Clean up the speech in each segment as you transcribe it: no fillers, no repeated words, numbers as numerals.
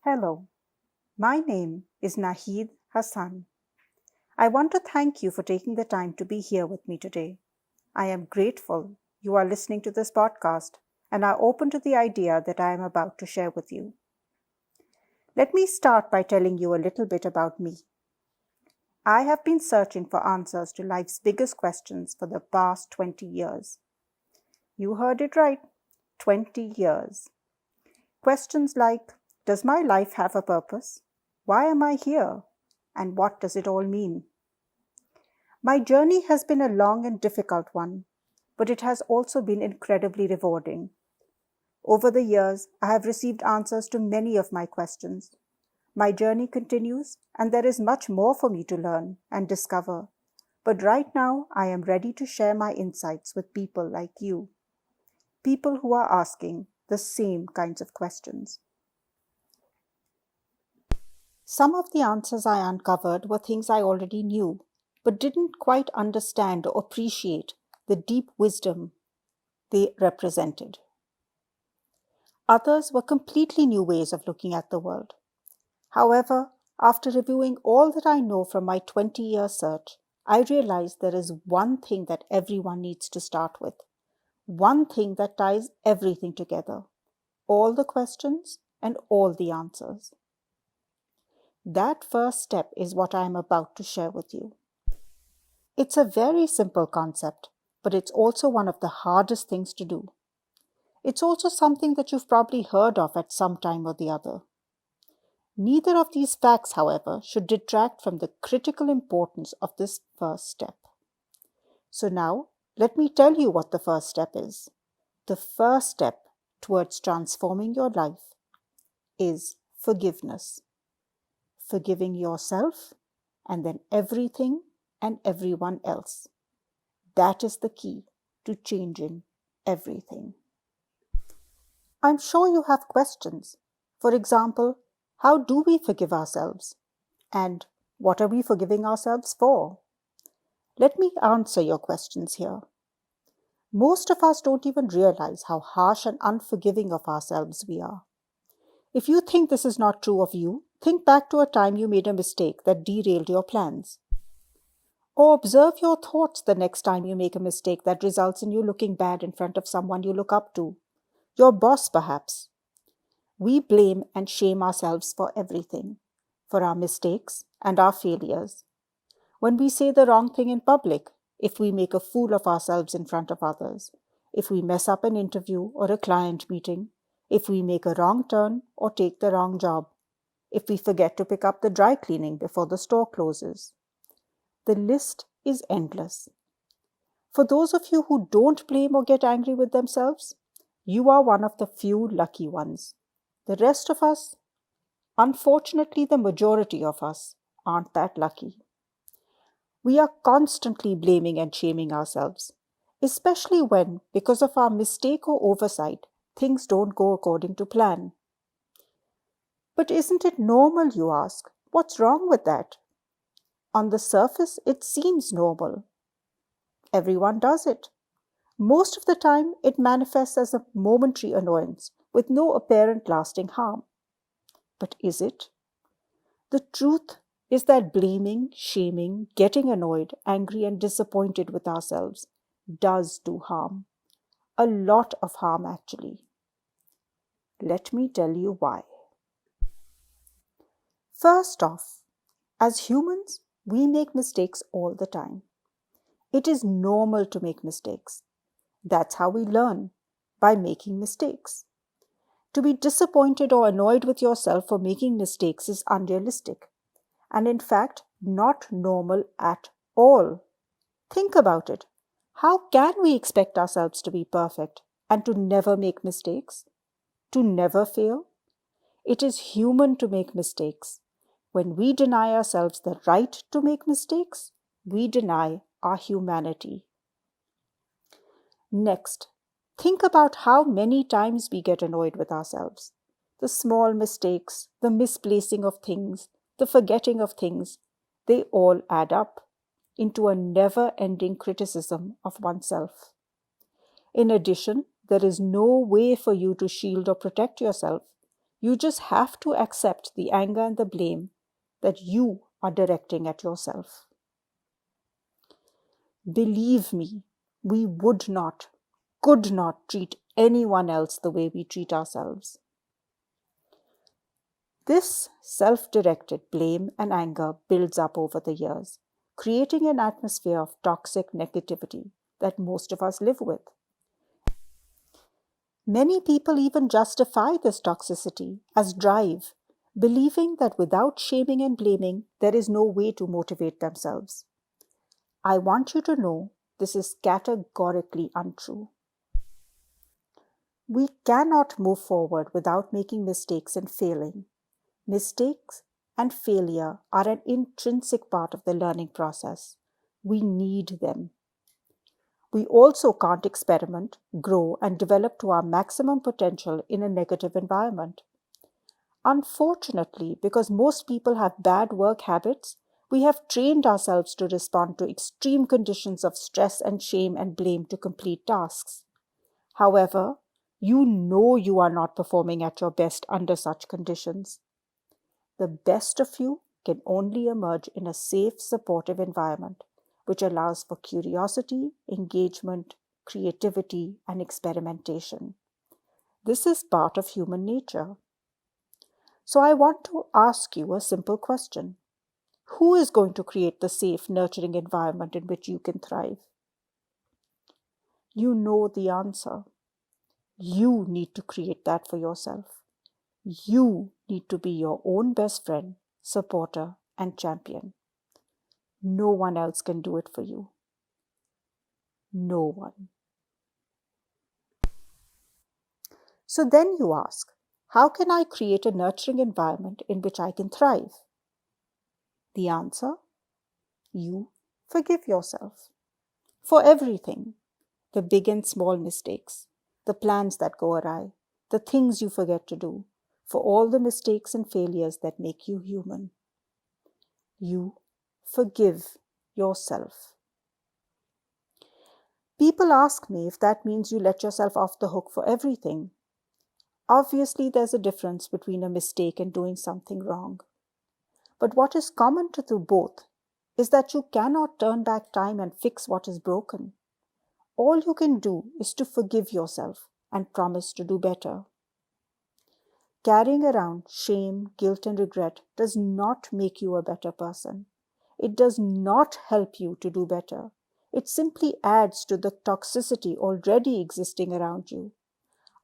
Hello, my name is Nahid Hassan. I want to thank you for taking the time to be here with me today. I am grateful you are listening to this podcast and are open to the idea that I am about to share with you. Let me start by telling you a little bit about me. I have been searching for answers to life's biggest questions for the past 20 years. You heard it right, 20 years. Questions like, does my life have a purpose? Why am I here? And what does it all mean? My journey has been a long and difficult one, but it has also been incredibly rewarding. Over the years, I have received answers to many of my questions. My journey continues, and there is much more for me to learn and discover. But right now, I am ready to share my insights with people like you, people who are asking the same kinds of questions. Some of the answers I uncovered were things I already knew, but didn't quite understand or appreciate the deep wisdom they represented. Others were completely new ways of looking at the world. However, after reviewing all that I know from my 20-year search, I realized there is one thing that everyone needs to start with, one thing that ties everything together, all the questions and all the answers. That first step is what I am about to share with you. It's a very simple concept, but it's also one of the hardest things to do. It's also something that you've probably heard of at some time or the other. Neither of these facts, however, should detract from the critical importance of this first step. So now, let me tell you what the first step is. The first step towards transforming your life is forgiveness. Forgiving yourself and then everything and everyone else. That is the key to changing everything. I'm sure you have questions. For example, how do we forgive ourselves? And what are we forgiving ourselves for? Let me answer your questions here. Most of us don't even realize how harsh and unforgiving of ourselves we are. If you think this is not true of you, think back to a time you made a mistake that derailed your plans. Or observe your thoughts the next time you make a mistake that results in you looking bad in front of someone you look up to. Your boss, perhaps. We blame and shame ourselves for everything, for our mistakes and our failures. When we say the wrong thing in public, if we make a fool of ourselves in front of others, if we mess up an interview or a client meeting, if we make a wrong turn or take the wrong job, if we forget to pick up the dry cleaning before the store closes. The list is endless. For those of you who don't blame or get angry with themselves, you are one of the few lucky ones. The rest of us, unfortunately the majority of us, aren't that lucky. We are constantly blaming and shaming ourselves, especially when, because of our mistake or oversight, things don't go according to plan. But isn't it normal, you ask? What's wrong with that? On the surface, it seems normal. Everyone does it. Most of the time, it manifests as a momentary annoyance with no apparent lasting harm. But is it? The truth is that blaming, shaming, getting annoyed, angry, and disappointed with ourselves does do harm. A lot of harm, actually. Let me tell you why. First off, as humans, we make mistakes all the time. It is normal to make mistakes. That's how we learn, by making mistakes. To be disappointed or annoyed with yourself for making mistakes is unrealistic, and in fact, not normal at all. Think about it. How can we expect ourselves to be perfect and to never make mistakes? To never fail? It is human to make mistakes. When we deny ourselves the right to make mistakes, we deny our humanity. Next, think about how many times we get annoyed with ourselves. The small mistakes, the misplacing of things, the forgetting of things, they all add up into a never-ending criticism of oneself. In addition, there is no way for you to shield or protect yourself. You just have to accept the anger and the blame that you are directing at yourself. Believe me, we would not, could not treat anyone else the way we treat ourselves. This self-directed blame and anger builds up over the years, creating an atmosphere of toxic negativity that most of us live with. Many people even justify this toxicity as drive, believing that without shaming and blaming, there is no way to motivate themselves. I want you to know this is categorically untrue. We cannot move forward without making mistakes and failing. Mistakes and failure are an intrinsic part of the learning process. We need them. We also can't experiment, grow, and develop to our maximum potential in a negative environment. Unfortunately, because most people have bad work habits, we have trained ourselves to respond to extreme conditions of stress and shame and blame to complete tasks. However, you know you are not performing at your best under such conditions. The best of you can only emerge in a safe, supportive environment, which allows for curiosity, engagement, creativity, and experimentation. This is part of human nature. So I want to ask you a simple question. Who is going to create the safe, nurturing environment in which you can thrive? You know the answer. You need to create that for yourself. You need to be your own best friend, supporter, and champion. No one else can do it for you. No one. So then you ask, how can I create a nurturing environment in which I can thrive? The answer? You forgive yourself. For everything. The big and small mistakes, the plans that go awry, the things you forget to do, for all the mistakes and failures that make you human. You forgive yourself. People ask me if that means you let yourself off the hook for everything. Obviously, there's a difference between a mistake and doing something wrong. But what is common to the both is that you cannot turn back time and fix what is broken. All you can do is to forgive yourself and promise to do better. Carrying around shame, guilt, and regret does not make you a better person. It does not help you to do better. It simply adds to the toxicity already existing around you.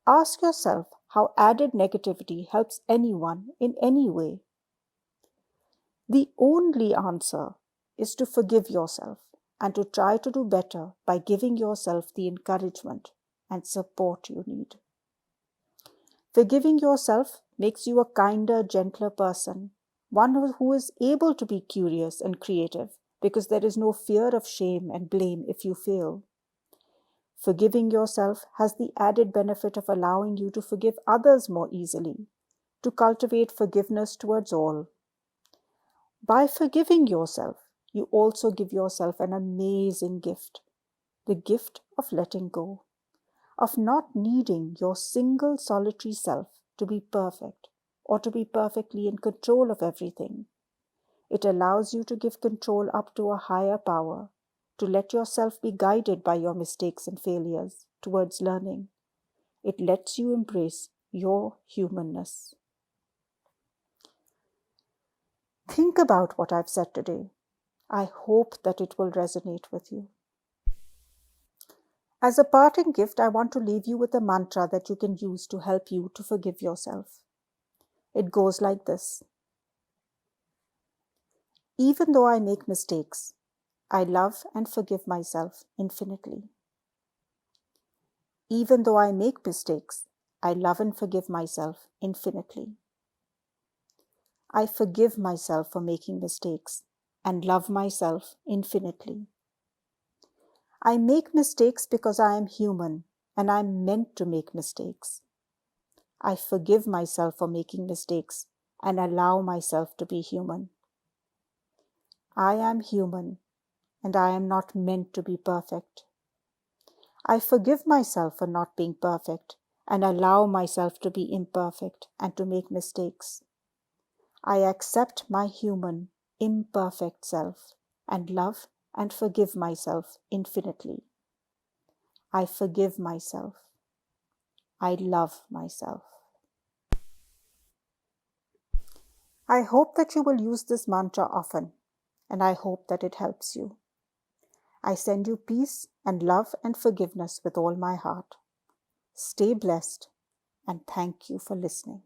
Ask yourself how added negativity helps anyone in any way. The only answer is to forgive yourself and to try to do better by giving yourself the encouragement and support you need. Forgiving yourself makes you a kinder, gentler person, one who is able to be curious and creative because there is no fear of shame and blame if you fail. Forgiving yourself has the added benefit of allowing you to forgive others more easily, to cultivate forgiveness towards all. By forgiving yourself, you also give yourself an amazing gift, the gift of letting go, of not needing your single solitary self to be perfect or to be perfectly in control of everything. It allows you to give control up to a higher power, to let yourself be guided by your mistakes and failures towards learning. It lets you embrace your humanness. Think about what I've said today. I hope that it will resonate with you. As a parting gift, I want to leave you with a mantra that you can use to help you to forgive yourself. It goes like this. Even though I make mistakes, I love and forgive myself infinitely. Even though I make mistakes, I love and forgive myself infinitely. I forgive myself for making mistakes and love myself infinitely. I make mistakes because I am human and I am meant to make mistakes. I forgive myself for making mistakes and allow myself to be human. I am human and I am not meant to be perfect. I forgive myself for not being perfect and allow myself to be imperfect and to make mistakes. I accept my human, imperfect self and love and forgive myself infinitely. I forgive myself. I love myself. I hope that you will use this mantra often, and I hope that it helps you. I send you peace and love and forgiveness with all my heart. Stay blessed, and thank you for listening.